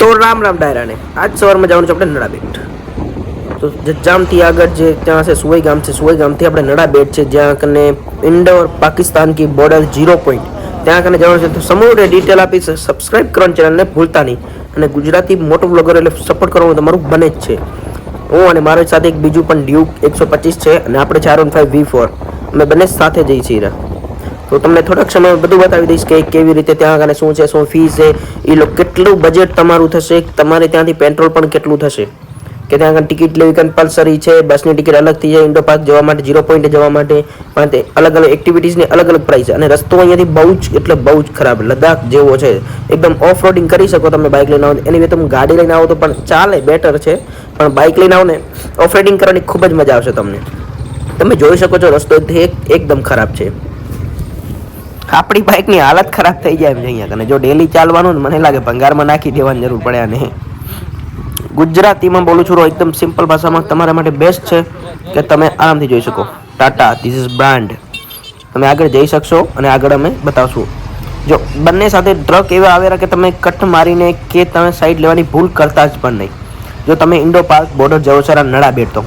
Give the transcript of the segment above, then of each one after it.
તો રામ રામ ડાયરાને આજ સવારમાં જવાનું છે આપણે નડા બેટ. તો જજામથી આગળ જે ત્યાં છે સુવઈ ગામ છે, સુવઈ ગામથી આપણે નડા બેટ છે જ્યાં કને ઇન્ડોર પાકિસ્તાન કી બોર્ડર 0 પોઈન્ટ ત્યાં કને જવાનું છે. તો સમૂહ ડિટેલ આપીશ. સબસ્ક્રાઇબ કરવાનું ચેનલને ભૂલતા નહીં અને ગુજરાતી મોટો બ્લોગર એટલે સપોર્ટ કરવાનું તમારું બને જ છે. હું અને મારી સાથે એક બીજું પણ ડ્યુક 125 છે અને આપણે 415 V4 અમે બંને સાથે જઈએ છીએ. તો તમને થોડાક સમય બધું બતાવી દઈશ કે કેવી રીતે ત્યાં આગળ શું છે, શું ફી છે, એ લોકો કેટલું બજેટ તમારું થશે, તમારે ત્યાંથી પેટ્રોલ પણ કેટલું થશે, કે ત્યાં આગળ ટિકિટ લેવી કમ્પલસરી છે, બસની ટિકિટ અલગથી છે, ઇન્ડો પાર્ક જવા માટે 0 પોઈન્ટ જવા માટે અલગ અલગ એક્ટિવિટીઝની અલગ અલગ પ્રાઇસ છે. અને રસ્તો અહીંયાથી બહુ જ એટલે બહુ જ ખરાબ લદ્દાખ જેવો છે. એકદમ ઓફ રોડિંગ કરી શકો તમે બાઇક લઈને આવો. એની તમે ગાડી લઈને આવો તો પણ ચાલે, બેટર છે, પણ બાઇક લઈને આવો ને ઓફ રાઇડિંગ કરવાની ખૂબ જ મજા આવશે તમને. તમે જોઈ શકો છો રસ્તો એકદમ ખરાબ છે. આપણી બાઇકની હાલત ખરાબ થઈ જાય એમ છે અહીંયા કને. જો ડેલી ચાલવાનું મને લાગે ભંગારમાં નાખી દેવાની જરૂર પડે. અને ગુજરાતીમાં બોલું છું એકદમ સિમ્પલ ભાષામાં તમારા માટે બેસ્ટ છે કે તમે આરામથી જોઈ શકો. Tata this is brand. તમે આગળ જઈ શકશો અને આગળ અમે બતાવશું. જો બંને સાથે ટ્રક એવા આવેલા કે તમે કટ મારીને કે તમે સાઈડ લેવાની ભૂલ કરતા જ પણ નહીં. જો તમે ઇન્ડો પાર્ક બોર્ડર જવો છો નડા બેટ તો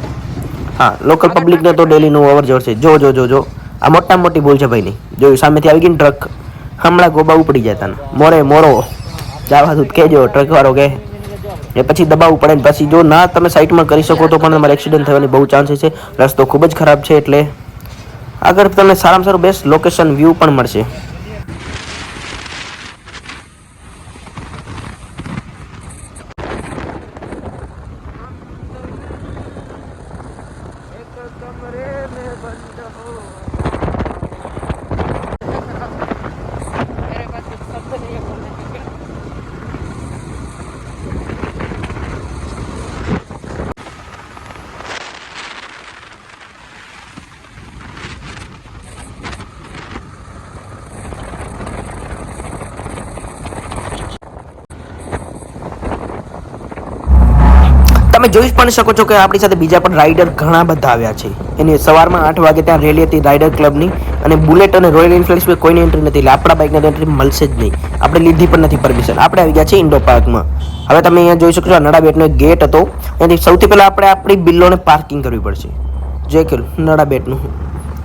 હા, લોકલ પબ્લિકને તો ડેલીનું અવર જવર છે. જો આ મોટા મોટી ભૂલ છે ભાઈની. જોયું સામેથી આવી ગઈ ને ટ્રક, હમણાં ગોબા ઉપડી જાય તને. મોરો જવા દૂધ કહેજો ટ્રક વાળો કે એ પછી દબાવવું પડે ને પછી જો ના તમે સાઈડમાં કરી શકો તો પણ તમારે એક્સિડન્ટ થવાની બહુ ચાન્સીસ છે. રસ્તો ખૂબ જ ખરાબ છે એટલે આગળ તમને સારામાં સારું બેસ્ટ લોકેશન વ્યૂ પણ મળશે. તમે જોઈ પણ શકો છો કે આપણી સાથે બીજા પણ રાઇડર ઘણા બધા આવ્યા છે. એની સવારમાં 8 વાગે ત્યાં રેલી હતી રાઇડર ક્લબની અને બુલેટ અને રોયલ એન્ફિલ્ડ કોઈની એન્ટ્રી નથી. એટલે આપણા બાઇકને તો એન્ટ્રી મળશે જ નહીં. આપણે લીધી પણ નથી પરમિશન. આપણે આવી ગયા છે ઇન્ડો પાર્કમાં. હવે તમે અહીંયા જોઈ શકો છો નડા બેટનો એક ગેટ હતો. એનાથી સૌથી પહેલાં આપણે આપણી બિલ્લોને પાર્કિંગ કરવી પડશે. જે કે નડા બેટનું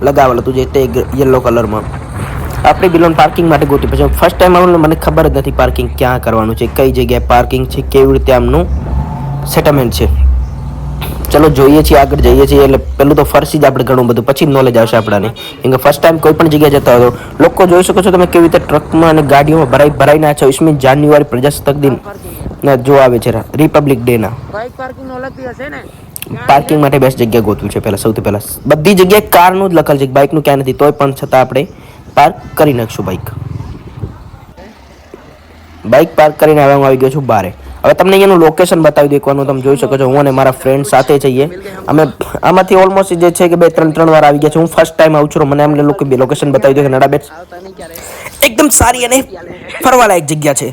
લગાવેલું હતું જે તે યલો કલરમાં આપણી બિલ્લોને પાર્કિંગ માટે ગોતી. પછી ફર્સ્ટ ટાઈમ આવું મને ખબર જ નથી પાર્કિંગ ક્યાં કરવાનું છે, કઈ જગ્યાએ પાર્કિંગ છે, કેવી રીતે આમનું સેટલમેન્ટ છે. ચલો જોઈએ છીએ, આગળ જઈએ છીએ. એટલે પેલું તો ફરસી જ આપણે ઘણું બધું પછી નોલેજ આવશે આપણાને. કેમ કે ફર્સ્ટ ટાઈમ કોઈ પણ જગ્યાએ જતા હોય તો લોકો જોઈ શકો છો તમે કેવી રીતે ટ્રકમાં અને ગાડીઓમાં ભરાઈને આ 26મી જાન્યુઆરી પ્રજાસત્તાક દિન જો આવે છે રિપબ્લિક ડે ના પાર્કિંગ માટે બેસ્ટ જગ્યા ગોતવી છે. પહેલા સૌથી પહેલા બધી જગ્યાએ કારનું જ લખેલ છે, બાઇકનું ક્યાં નથી. તોય પણ છતાં આપણે પાર્ક કરી નાખશું. બાઇક પાર્ક કરીને આવી ગયો છું બારે. હવે તમને અહીંયાનું લોકેશન બતાવી દેવાનું તમે જોઈ શકો છો. હું અને મારા ફ્રેન્ડ સાથે જઈએ. અમે આમાંથી ઓલમોસ્ટ જે છે કે 2-3 વાર આવી ગયા છે. હું ફર્સ્ટ ટાઈમ આવું છું. મને એમને લોકો લોકેશન બતાવી દે કે નડા બેટ એકદમ સારી અને ફરવાલાયક જગ્યા છે.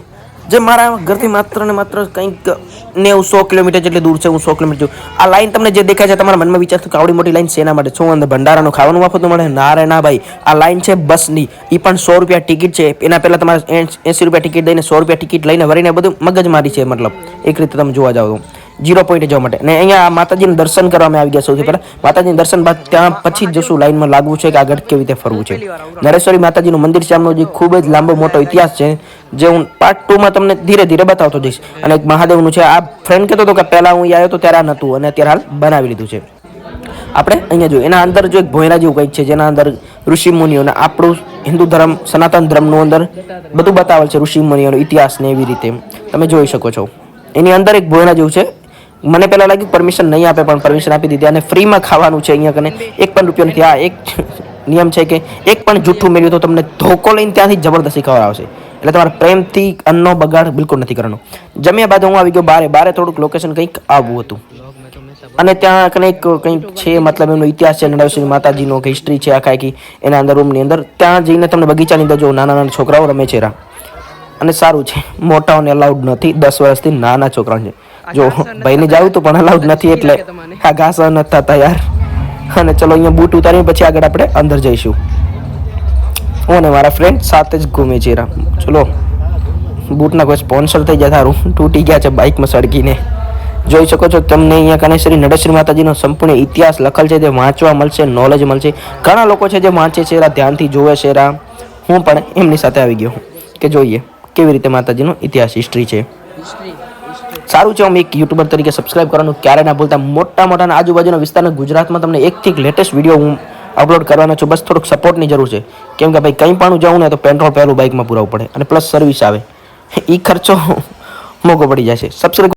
જે મારા ઘરથી માત્ર ને માત્ર કંઈક 90-100 કિલોમીટર જેટલી દૂર છે. હું 100 કિલોમીટર આ લાઈન તમને જે દેખાય છે તમારા મનમાં વિચાર કે આવડી મોટી લાઈન શેના માટે? શું અંદર ભંડારાનું ખાવાનું મફત મળે? ના રે ના ભાઈ, આ લાઈન છે બસની. એ પણ 100 રૂપિયા ટિકિટ છે. એના પહેલાં તમારે 80 રૂપિયા ટિકિટ દઈને 100 રૂપિયા ટિકિટ લઈને વરીને બધું મગજમારી છે. મતલબ એક રીતે તમે જોવા જાવ તો 0 પોઈન્ટ જવા માટે. અને અહીંયા માતાજીનું દર્શન કરવામાં આવી ગયા. સૌથી પહેલાં માતાજીનું દર્શન બાદ ત્યાં પછી જ જશું લાઈનમાં લાગવું છે કે આગળ કેવી રીતે ફરવું છે. નરેશ્વરી માતાજીનું મંદિર છે. આમનો જે ખૂબ જ લાંબો મોટો ઇતિહાસ છે જે હું પાર્ટ 2માં તમને ધીરે ધીરે બતાવતો જઈશ. અને એક મહાદેવનું છે. આ ફ્રેન્ડ કહેતો હતો કે પહેલાં હું આવ્યો તો ત્યારે આ નહોતું અને અત્યારે હાલ બનાવી લીધું છે. આપણે અહીંયા જોઈએ એના અંદર જો એક ભોયરા જેવું કંઈક છે જેના અંદર ઋષિ મુનિઓને આપણું હિન્દુ ધર્મ સનાતન ધર્મનું અંદર બધું બતાવેલ છે. ઋષિ મુનિઓનો ઇતિહાસ ને એવી રીતે તમે જોઈ શકો છો. એની અંદર એક ભોયરા જેવું છે. મને પહેલાં લાગ્યું પરમિશન નહીં આપે પણ પરમિશન આપી દીધી. અને ફ્રીમાં ખાવાનું છે અહીંયા કને. 1 પણ રૂપિયો નથી. આ એક નિયમ છે કે એક પણ જૂઠું મેળવ્યું તો તમને ધોકો લઈને ત્યાંથી જબરદસ્તી ખવડાવશે. એટલે તમારે પ્રેમથી અન્નનો બગાડ બિલકુલ નથી કરવાનો. જમ્યા બાદ હું આવી ગયો બારે થોડુંક લોકેશન કંઈક આવું હતું. અને ત્યાં કંઈક છે મતલબ એમનો ઇતિહાસ છે. નરેશ્વરી માતાજીનો હિસ્ટ્રી છે આખા આખી એના અંદર રૂમની અંદર. ત્યાં જઈને તમને બગીચાની અંદર જો નાના છોકરાઓ રમે છે. અને સારું છે, મોટાઓને અલાઉડ નથી. 10 વર્ષથી નાના છોકરાઓ છે. જો ભાઈને જાવું તો પણ અલાઉડ નથી. એટલે આ ઘાસ નથી થતા યાર. અને ચલો અહીંયા બૂટ ઉતારીને પછી આગળ આપણે અંદર જઈશું. હું અને મારા ફ્રેન્ડ સાથે જ ઘૂમે છે. ચલો બૂટના કોઈ સ્પોન્સર થઈ જાય સારું, તૂટી ગયા છે બાઇકમાં સળગીને. જોઈ શકો છો તમને અહીંયા કને શ્રી નડેશ્વરી માતાજીનો સંપૂર્ણ ઇતિહાસ લખેલ છે, તે વાંચવા મળશે, નોલેજ મળશે. ઘણા લોકો છે જે વાંચે છે, ધ્યાનથી જોવે છે. હું પણ એમની સાથે આવી ગયો કે જોઈએ કેવી રીતે માતાજીનો ઇતિહાસ, હિસ્ટ્રી છે. સારું છે, હું એક યુટ્યુબર તરીકે સબસ્ક્રાઇબ કરવાનું ક્યારે ના ભૂલતા. મોટા આજુબાજુના વિસ્તારના ગુજરાતમાં તમને એકથી એક લેટેસ્ટ વિડીયો હું અપલોડ કરવાનો છું. બસ થોડુંક સપોર્ટની જરૂર છે, કેમ કે ભાઈ કંઈ પણ જાઉં ને તો પેટ્રોલ પહેલું બાઇકમાં પુરાવું પડે, અને પ્લસ સર્વિસ આવે, એ ખર્ચો મોંઘો પડી જશે. સબસ્ક્રાઇબ